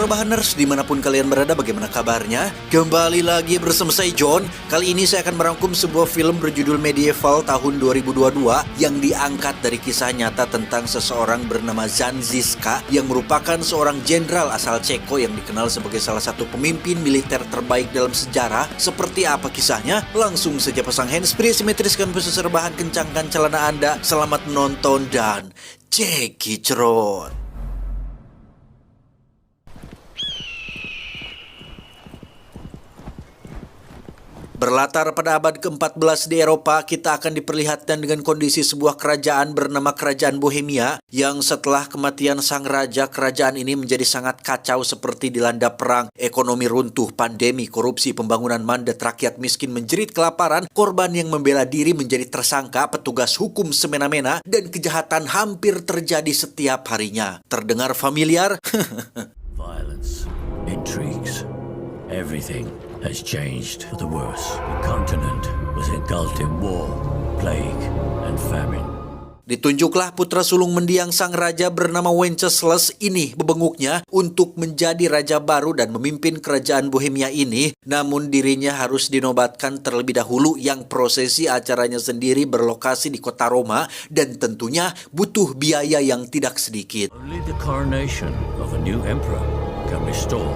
Rebahaners, dimanapun kalian berada, bagaimana kabarnya? Kembali lagi bersama saya John. Kali ini saya akan merangkum sebuah film berjudul Medieval tahun 2022 yang diangkat dari kisah nyata tentang seseorang bernama Jan Žižka yang merupakan seorang jenderal asal Ceko yang dikenal sebagai salah satu pemimpin militer terbaik dalam sejarah. Seperti apa kisahnya? Langsung saja pasang handsfree, simetriskan posisi rebahan, kencangkan celana Anda. Selamat menonton dan cekicrot. Berlatar pada abad ke-14 di Eropa, kita akan diperlihatkan dengan kondisi sebuah kerajaan bernama Kerajaan Bohemia yang setelah kematian sang raja, kerajaan ini menjadi sangat kacau seperti dilanda perang, ekonomi runtuh, pandemi, korupsi, pembangunan mandat, rakyat miskin menjerit kelaparan, korban yang membela diri menjadi tersangka, petugas hukum semena-mena, dan kejahatan hampir terjadi setiap harinya. Terdengar familiar? Violence, intrigues, everything has changed for the worse. The continent was engulfed in war, plague, and famine. Ditunjuklah putra sulung mendiang sang raja bernama Wenceslas ini bebenguknya untuk menjadi raja baru dan memimpin kerajaan Bohemia ini. Namun dirinya harus dinobatkan terlebih dahulu yang prosesi acaranya sendiri berlokasi di kota Roma dan tentunya butuh biaya yang tidak sedikit. Only the coronation of a new emperor can restore.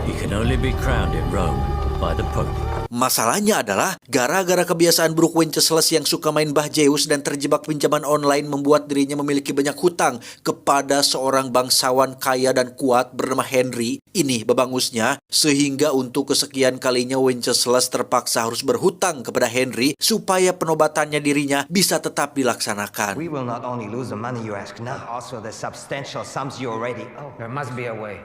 He can only be crowned in Rome by the Pope. Masalahnya adalah gara-gara kebiasaan buruk Wenceslas yang suka main bahjeus dan terjebak pinjaman online membuat dirinya memiliki banyak hutang kepada seorang bangsawan kaya dan kuat bernama Henry. Ini bebangusnya, sehingga untuk kesekian kalinya Wenceslas terpaksa harus berhutang kepada Henry supaya penobatannya dirinya bisa tetap dilaksanakan. We will not only lose the money you ask now, also the substantial sums you already owe. There must be a way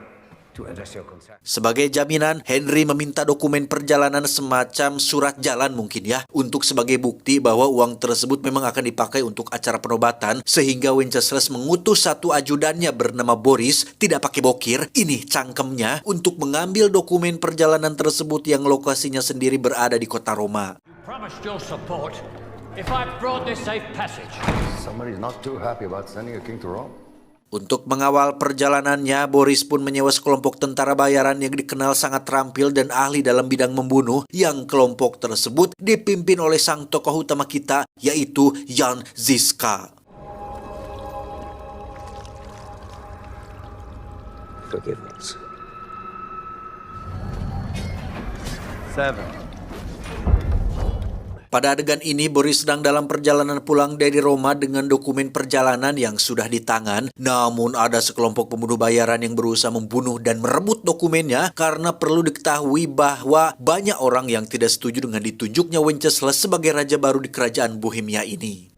to address your concern. Sebagai jaminan, Henry meminta dokumen perjalanan semacam surat jalan mungkin ya, untuk sebagai bukti bahwa uang tersebut memang akan dipakai untuk acara penobatan, sehingga Wenceslas mengutus satu ajudannya bernama Boris, tidak pakai bokir, ini cangkemnya, untuk mengambil dokumen perjalanan tersebut yang lokasinya sendiri berada di kota Roma. You promised your support if I brought this safe passage. Somebody's not too happy about sending a king to Rome. Untuk mengawal perjalanannya, Boris pun menyewa sekelompok tentara bayaran yang dikenal sangat terampil dan ahli dalam bidang membunuh, yang kelompok tersebut dipimpin oleh sang tokoh utama kita, yaitu Jan Žižka. Forgiveness. 7. Pada adegan ini, Boris sedang dalam perjalanan pulang dari Roma dengan dokumen perjalanan yang sudah di tangan. Namun ada sekelompok pembunuh bayaran yang berusaha membunuh dan merebut dokumennya karena perlu diketahui bahwa banyak orang yang tidak setuju dengan ditunjuknya Wenceslas sebagai raja baru di kerajaan Bohemia ini.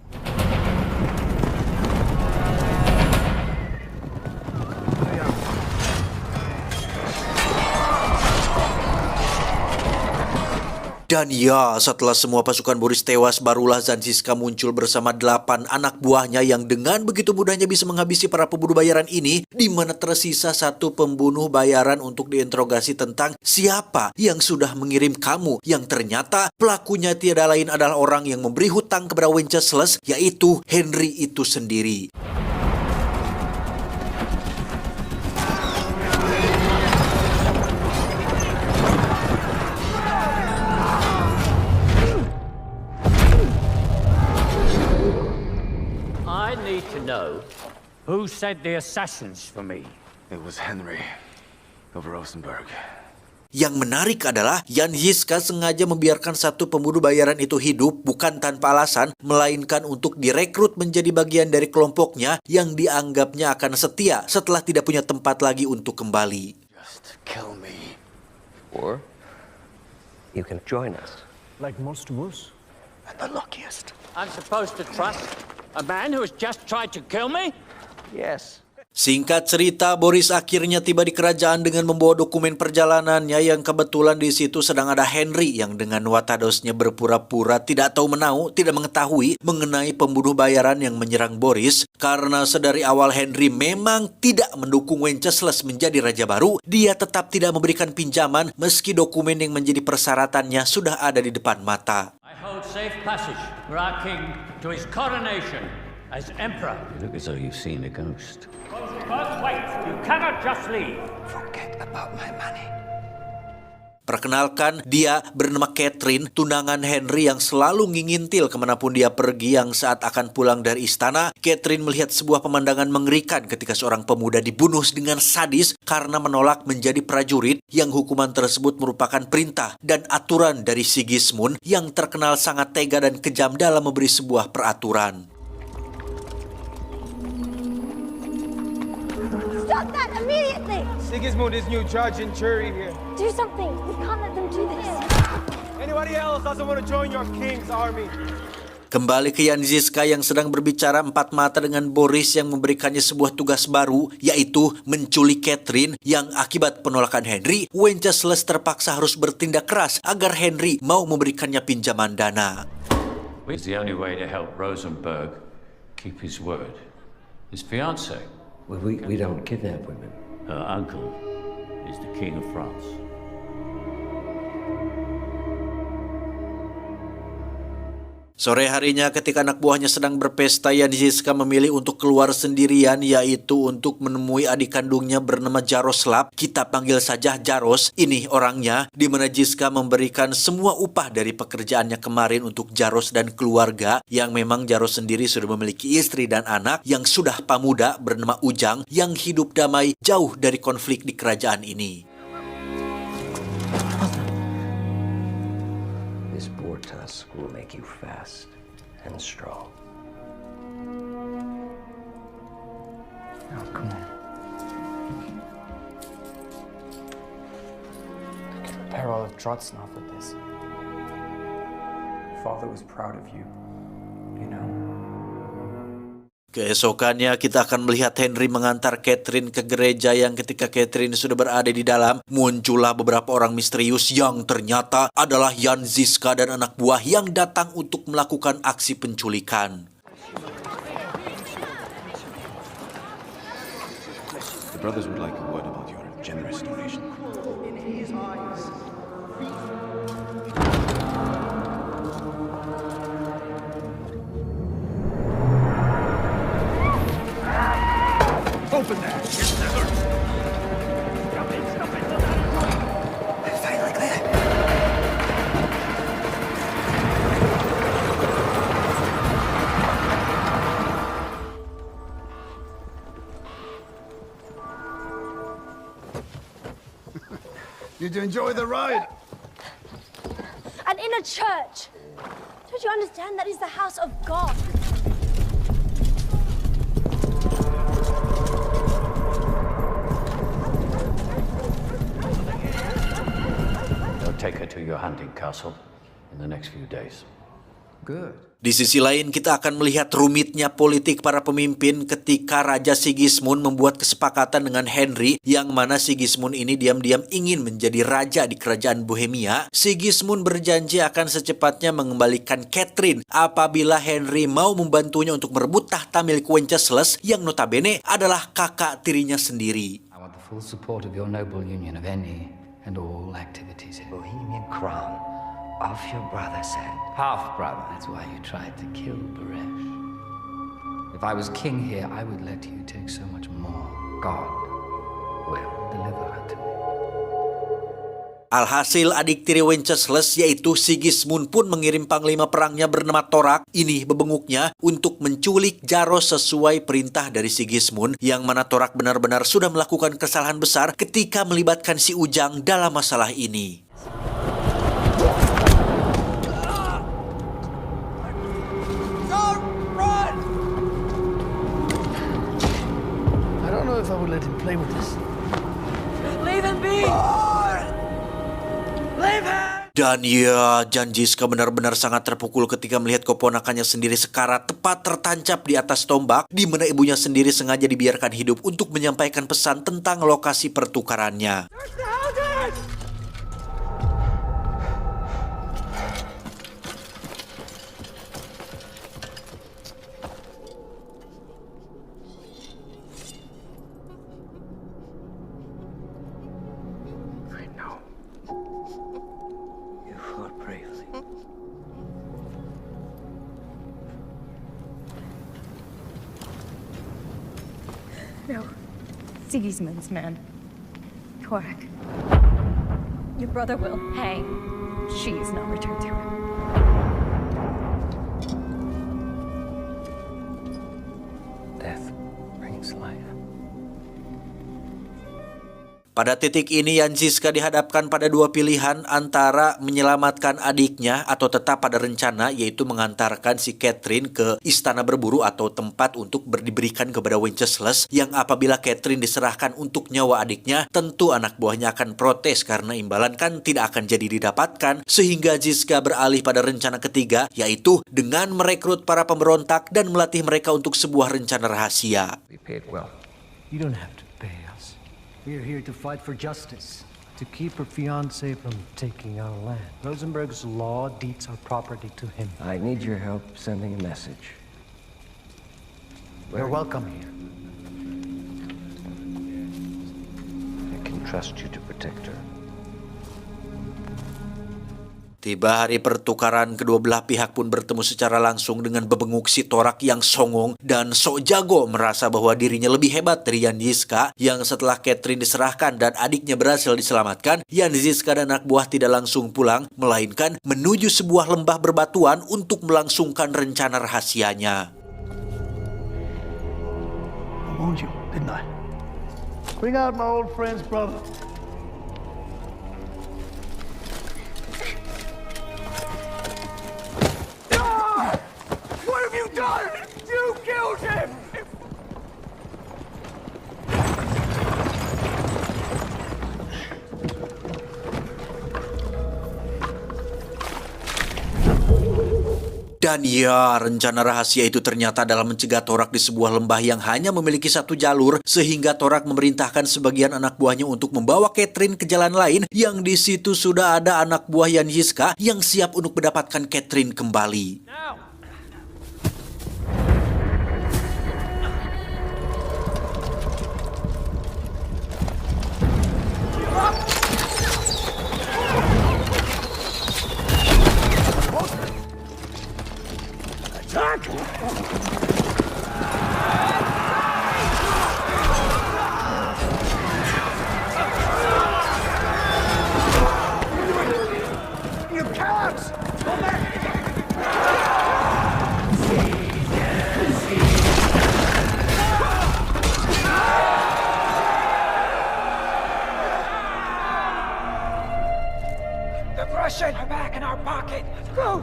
Dan ya, setelah semua pasukan Boris tewas, barulah Jan Žižka muncul bersama 8 anak buahnya yang dengan begitu mudahnya bisa menghabisi para pembunuh bayaran ini, di mana tersisa satu pembunuh bayaran untuk diinterogasi tentang siapa yang sudah mengirim kamu, yang ternyata pelakunya tiada lain adalah orang yang memberi hutang kepada Wenceslas, yaitu Henry itu sendiri. I need to know who sent the assassins for me. It was Henry of Rosenberg. Yang menarik adalah Jan Žižka sengaja membiarkan satu pembunuh bayaran itu hidup bukan tanpa alasan, melainkan untuk direkrut menjadi bagian dari kelompoknya yang dianggapnya akan setia setelah tidak punya tempat lagi untuk kembali. Just kill me. Or You can join us. Like most of us. and the luckiest. I'm supposed to trust a man who has just tried to kill me? Yes. Singkat cerita, Boris akhirnya tiba di kerajaan dengan membawa dokumen perjalanannya yang kebetulan di situ sedang ada Henry yang dengan watadosnya berpura-pura tidak tahu menau, tidak mengetahui mengenai pembunuh bayaran yang menyerang Boris. Karena sedari awal Henry memang tidak mendukung Wenceslas menjadi raja baru, dia tetap tidak memberikan pinjaman meski dokumen yang menjadi persyaratannya sudah ada di depan mata. I hold safe passage for our king to his coronation As Emperor. You look as though you've seen a ghost. First, wait. You cannot just leave. Forget about my money. Perkenalkan, dia bernama Catherine, tunangan Henry yang selalu ngingintil kemanapun dia pergi. Yang saat akan pulang dari istana, Catherine melihat sebuah pemandangan mengerikan ketika seorang pemuda dibunuh dengan sadis karena menolak menjadi prajurit, yang hukuman tersebut merupakan perintah dan aturan dari Sigismund yang terkenal sangat tega dan kejam dalam memberi sebuah peraturan. Stop that immediately! Sigismund is new judge and jury here. Do something. We can't let them do this. Anybody else doesn't want to join your king's army? Kembali ke Jan Žižka yang sedang berbicara empat mata dengan Boris yang memberikannya sebuah tugas baru, yaitu menculik Catherine, yang akibat penolakan Henry, Wenceslas terpaksa harus bertindak keras agar Henry mau memberikannya pinjaman dana. It's the only way to help Rosenberg keep his word. His fiancée. We don't kidnap women. Her uncle is the King of France. Sore harinya ketika anak buahnya sedang berpesta, Jan Žižka memilih untuk keluar sendirian, yaitu untuk menemui adik kandungnya bernama Jaroslav. Kita panggil saja Jaros. Ini orangnya, di mana Žižka memberikan semua upah dari pekerjaannya kemarin untuk Jaros dan keluarga, yang memang Jaros sendiri sudah memiliki istri dan anak yang sudah pamuda bernama Ujang, yang hidup damai jauh dari konflik di kerajaan ini. This boar tusk will make you fast and strong. Oh, come on. The peril of Trotsnov with this. Father was proud of you, you know. Keesokannya kita akan melihat Henry mengantar Catherine ke gereja, yang ketika Catherine sudah berada di dalam, muncullah beberapa orang misterius yang ternyata adalah Jan Žižka dan anak buah yang datang untuk melakukan aksi penculikan. The brothers would like a word about your generous donation. Open that! Finally clear. Did you enjoy the ride? And in a church. Don't you understand? That is the house of God. Take her to your hunting castle in the next few days. Good. Di sisi lain, kita akan melihat rumitnya politik para pemimpin ketika Raja Sigismund membuat kesepakatan dengan Henry, yang mana Sigismund ini diam-diam ingin menjadi raja di kerajaan Bohemia. Sigismund berjanji akan secepatnya mengembalikan Catherine apabila Henry mau membantunya untuk merebut tahta milik Wenceslas, yang notabene adalah kakak tirinya sendiri. I want the full support of your noble union of any and all activities here. Bohemian crown of your brother's hand. Half-brother. That's why you tried to kill Baresh. If I was king here, I would let you take so much more. God will deliver her to me. Alhasil, adik tiri Wenceslas yaitu Sigismund pun mengirim panglima perangnya bernama Torak, ini bebenguknya, untuk menculik Jaros sesuai perintah dari Sigismund, yang mana Torak benar-benar sudah melakukan kesalahan besar ketika melibatkan si Ujang dalam masalah ini. I don't know if I would let him play with this. Leave him be! Dan ya, Jan Žižka benar-benar sangat terpukul ketika melihat keponakannya sendiri sekarat tepat tertancap di atas tombak, di mana ibunya sendiri sengaja dibiarkan hidup untuk menyampaikan pesan tentang lokasi pertukarannya. No. Sigismund's man. Torak. Your brother will hang. She is not returned to him. Death brings life. Pada titik ini Janziska dihadapkan pada dua pilihan antara menyelamatkan adiknya atau tetap pada rencana yaitu mengantarkan si Catherine ke istana berburu atau tempat untuk diberikan kepada Wenceslas yang apabila Catherine diserahkan untuk nyawa adiknya tentu anak buahnya akan protes karena imbalan kan tidak akan jadi didapatkan sehingga Janziska beralih pada rencana ketiga yaitu dengan merekrut para pemberontak dan melatih mereka untuk sebuah rencana rahasia. We paid well. You don't have to pay us. We're here to fight for justice, to keep her fiancé from taking our land. Rosenberg's law deeds our property to him. I need your help sending a message. You're welcome here. I can trust you to protect her. Tiba hari pertukaran, kedua belah pihak pun bertemu secara langsung dengan bebenguk si Torak yang songong dan sok jago merasa bahwa dirinya lebih hebat dari Janziska yang setelah Catherine diserahkan dan adiknya berhasil diselamatkan, Janziska dan anak buah tidak langsung pulang, melainkan menuju sebuah lembah berbatuan untuk melangsungkan rencana rahasianya. I warned you, didn't I? Bring out my old friend's brother. What have you done? You killed him! Dan ya, rencana rahasia itu ternyata adalah mencegah Torak di sebuah lembah yang hanya memiliki satu jalur, sehingga Torak memerintahkan sebagian anak buahnya untuk membawa Catherine ke jalan lain, yang di situ sudah ada anak buah Janziska yang siap untuk mendapatkan Catherine kembali. Now! You cowards! Go back! The Prussians are back in our pocket. Go!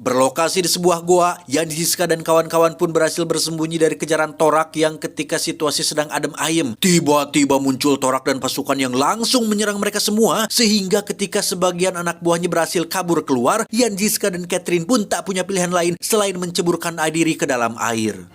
Berlokasi di sebuah goa, Janziska dan kawan-kawan pun berhasil bersembunyi dari kejaran Torak yang ketika situasi sedang adem ayem. Tiba-tiba muncul Torak dan pasukan yang langsung menyerang mereka semua, sehingga ketika sebagian anak buahnya berhasil kabur keluar, Janziska dan Catherine pun tak punya pilihan lain selain menceburkan diri ke dalam air.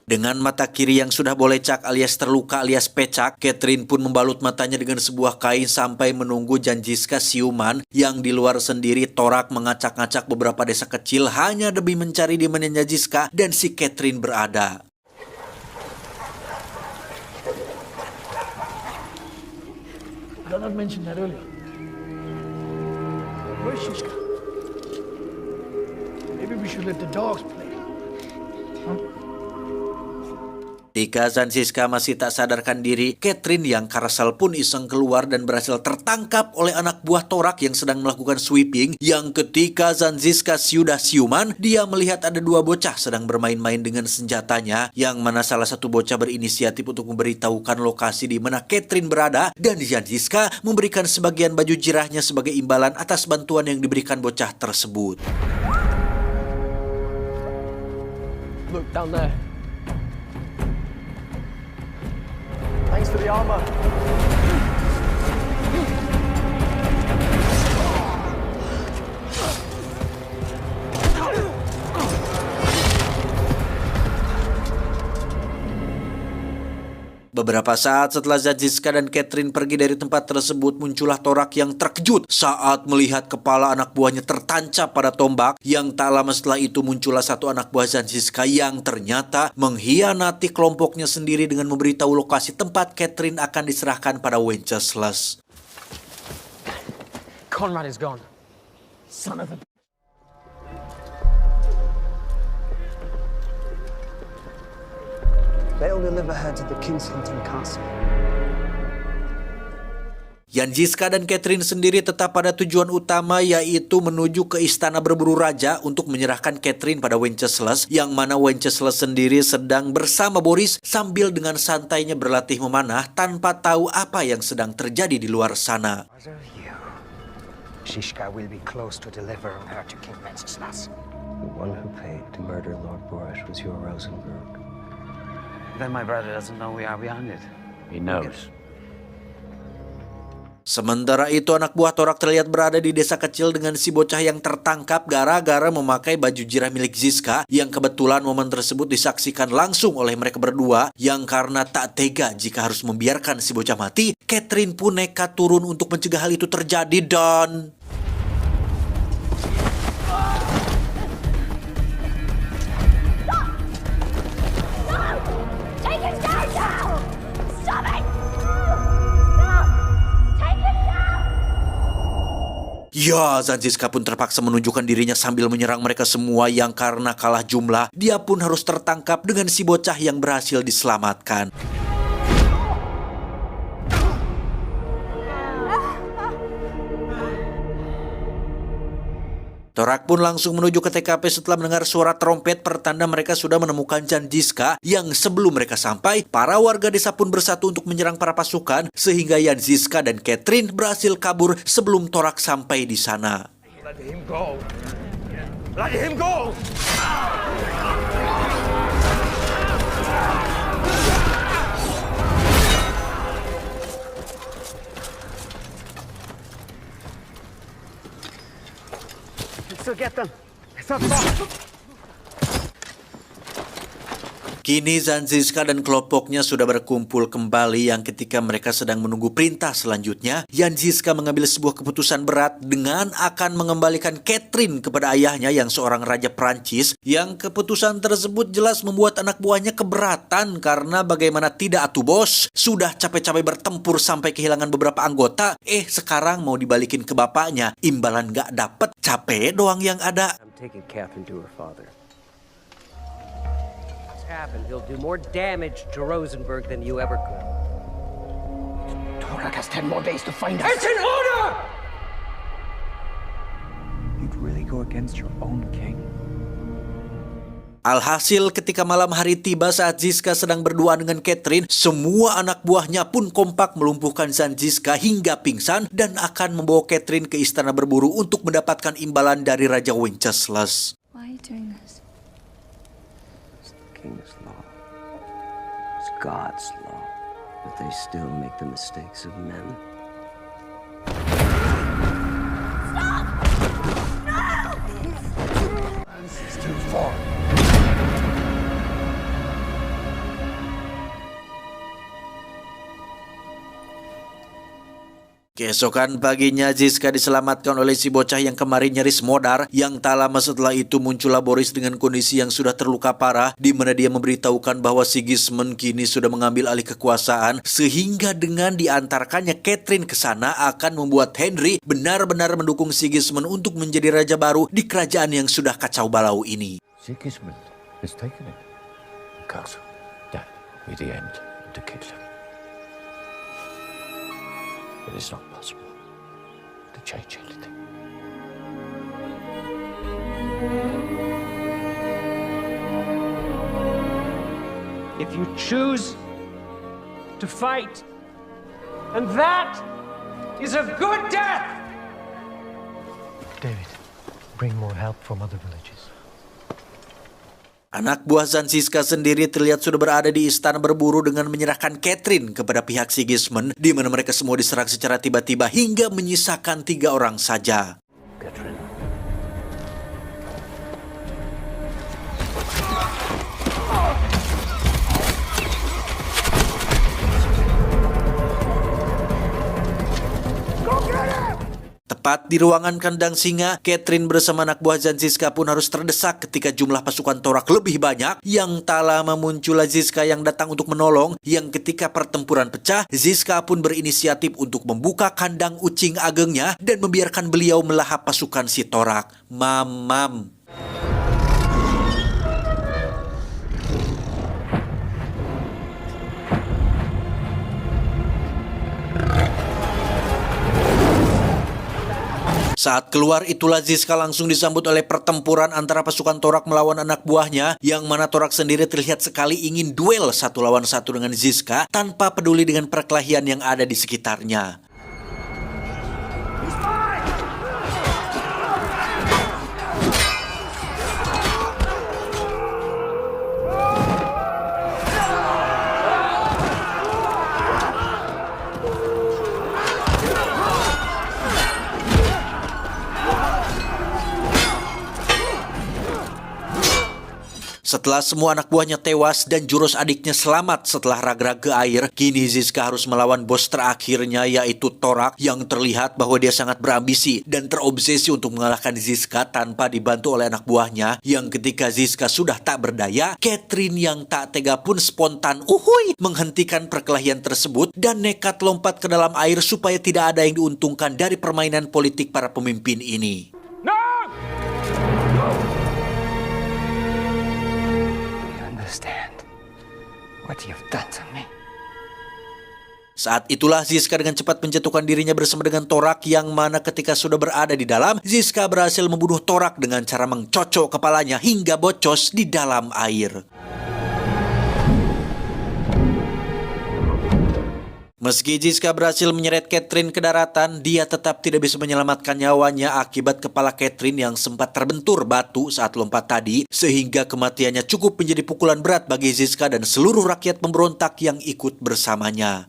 Dengan mata kiri yang sudah bolecak alias terluka alias pecak, Catherine pun membalut matanya dengan sebuah kain sampai menunggu Janziska siuman yang di luar sendiri. Torak mengacak-ngacak beberapa desa kecil hanya demi mencari di mana Janziska dan si Catherine berada. I did not mention that earlier. Where's Shishka? Maybe we should let the dogs play. Huh? Ketika Janziska masih tak sadarkan diri, Catherine yang karasal pun iseng keluar dan berhasil tertangkap oleh anak buah Torak yang sedang melakukan sweeping. Yang ketika Janziska sudah siuman, dia melihat ada dua bocah sedang bermain-main dengan senjatanya, yang mana salah satu bocah berinisiatif untuk memberitahukan lokasi di mana Catherine berada, dan Janziska memberikan sebagian baju jirahnya sebagai imbalan atas bantuan yang diberikan bocah tersebut. Look, down there. Thanks for the armor. Beberapa saat setelah Zanziska dan Catherine pergi dari tempat tersebut, muncullah Torak yang terkejut saat melihat kepala anak buahnya tertancap pada tombak. Yang tak lama setelah itu muncullah satu anak buah Zanziska yang ternyata mengkhianati kelompoknya sendiri dengan memberitahu lokasi tempat Catherine akan diserahkan pada Wenceslas. Conrad is gone. Son of a... They'll deliver her to the Kingshilton Castle. Zanziska dan Catherine sendiri tetap pada tujuan utama, yaitu menuju ke istana berburu raja untuk menyerahkan Catherine pada Wenceslas, yang mana Wenceslas sendiri sedang bersama Boris sambil dengan santainya berlatih memanah tanpa tahu apa yang sedang terjadi di luar sana. Shishka will be close to delivering her to King Wenceslas. The one who paid to murder Lord Boris was your Rosenberg. Then my brother doesn't know we are behind it. He knows. Sementara itu anak buah Torak terlihat berada di desa kecil dengan si bocah yang tertangkap gara-gara memakai baju jirah milik Ziska, yang kebetulan momen tersebut disaksikan langsung oleh mereka berdua, yang karena tak tega jika harus membiarkan si bocah mati, Catherine pun nekat turun untuk mencegah hal itu terjadi dan... Ya, Zanziska pun terpaksa menunjukkan dirinya sambil menyerang mereka semua, yang karena kalah jumlah, dia pun harus tertangkap dengan si bocah yang berhasil diselamatkan. Torak pun langsung menuju ke TKP setelah mendengar suara trompet pertanda mereka sudah menemukan Zanziska, yang sebelum mereka sampai, para warga desa pun bersatu untuk menyerang para pasukan, sehingga Zanziska dan Catherine berhasil kabur sebelum Torak sampai di sana. Let him go. Let him go. Still get them. Kini Zanziska dan kelompoknya sudah berkumpul kembali, yang ketika mereka sedang menunggu perintah selanjutnya, Zanziska mengambil sebuah keputusan berat dengan akan mengembalikan Catherine kepada ayahnya yang seorang raja Prancis, yang keputusan tersebut jelas membuat anak buahnya keberatan karena bagaimana tidak atuh bos, sudah capek-capek bertempur sampai kehilangan beberapa anggota, sekarang mau dibalikin ke bapaknya, imbalan gak dapet, capek doang yang ada. I'm taking Catherine to her father. Happen, he'll do more damage to Rosenberg than you ever could. Torak has 10 more days to find us. It's an order! You'd really go against your own king? Alhasil ketika malam hari tiba saat Ziska sedang berduaan dengan Catherine, semua anak buahnya pun kompak melumpuhkan Zanziska hingga pingsan dan akan membawa Catherine ke istana berburu untuk mendapatkan imbalan dari Raja Wenceslas. Why are you doing this? King's law. It's God's law. But they still make the mistakes of men. Stop! No! This is too far. Keesokan paginya Ziska diselamatkan oleh si bocah yang kemarin nyaris modar, yang tak lama setelah itu muncullah Boris dengan kondisi yang sudah terluka parah, di mana dia memberitahukan bahwa Sigismund kini sudah mengambil alih kekuasaan, sehingga dengan diantarkannya Catherine ke sana akan membuat Henry benar-benar mendukung Sigismund untuk menjadi raja baru di kerajaan yang sudah kacau balau ini. Sigismund has taken it. The castle. That will be the end to kill him. It is not possible to change anything. If you choose to fight, and that is a good death! David, bring more help from other villages. Anak buah Zanziska sendiri terlihat sudah berada di istana berburu dengan menyerahkan Catherine kepada pihak Sigismund, di mana mereka semua diserang secara tiba-tiba hingga menyisakan 3 orang saja. Catherine. Tepat di ruangan kandang singa, Catherine bersama anak buah Ziska pun harus terdesak ketika jumlah pasukan Torak lebih banyak. Yang tak lama muncullah Ziska yang datang untuk menolong, yang ketika pertempuran pecah, Ziska pun berinisiatif untuk membuka kandang ucing agengnya dan membiarkan beliau melahap pasukan si Torak. Mamam. Saat keluar itulah Ziska langsung disambut oleh pertempuran antara pasukan Torak melawan anak buahnya, yang mana Torak sendiri terlihat sekali ingin duel 1 lawan 1 dengan Ziska tanpa peduli dengan perkelahian yang ada di sekitarnya. Setelah semua anak buahnya tewas dan jurus adiknya selamat setelah ragrag ke air, kini Ziska harus melawan bos terakhirnya, yaitu Torak, yang terlihat bahwa dia sangat berambisi dan terobsesi untuk mengalahkan Ziska tanpa dibantu oleh anak buahnya, yang ketika Ziska sudah tak berdaya, Catherine yang tak tega pun spontan menghentikan perkelahian tersebut dan nekat lompat ke dalam air supaya tidak ada yang diuntungkan dari permainan politik para pemimpin ini. What you've done to me. Saat itulah Ziska dengan cepat menjatuhkan dirinya bersama dengan Torak, yang mana ketika sudah berada di dalam, Ziska berhasil membunuh Torak dengan cara mengcocok kepalanya hingga bocos di dalam air. Meski Ziska berhasil menyeret Catherine ke daratan, dia tetap tidak bisa menyelamatkan nyawanya akibat kepala Catherine yang sempat terbentur batu saat lompat tadi, sehingga kematiannya cukup menjadi pukulan berat bagi Ziska dan seluruh rakyat pemberontak yang ikut bersamanya.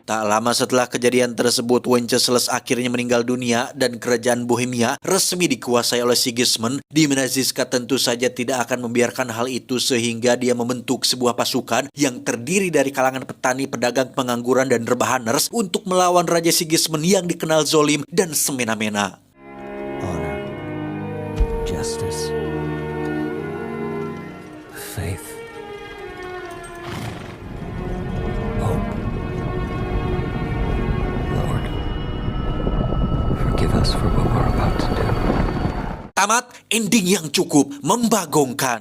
Tak lama setelah kejadian tersebut, Wenceslas akhirnya meninggal dunia dan kerajaan Bohemia resmi dikuasai oleh Sigismund, di mana Ziska tentu saja tidak akan membiarkan hal itu, sehingga dia membentuk sebuah pasukan yang terdiri dari kalangan petani, pedagang, pengangguran, dan rebahaners untuk melawan Raja Sigismund yang dikenal zolim dan semena-mena. Honor, justice, faith, hope. Forgive us for what we're about to do. Tamat, ending yang cukup membagongkan.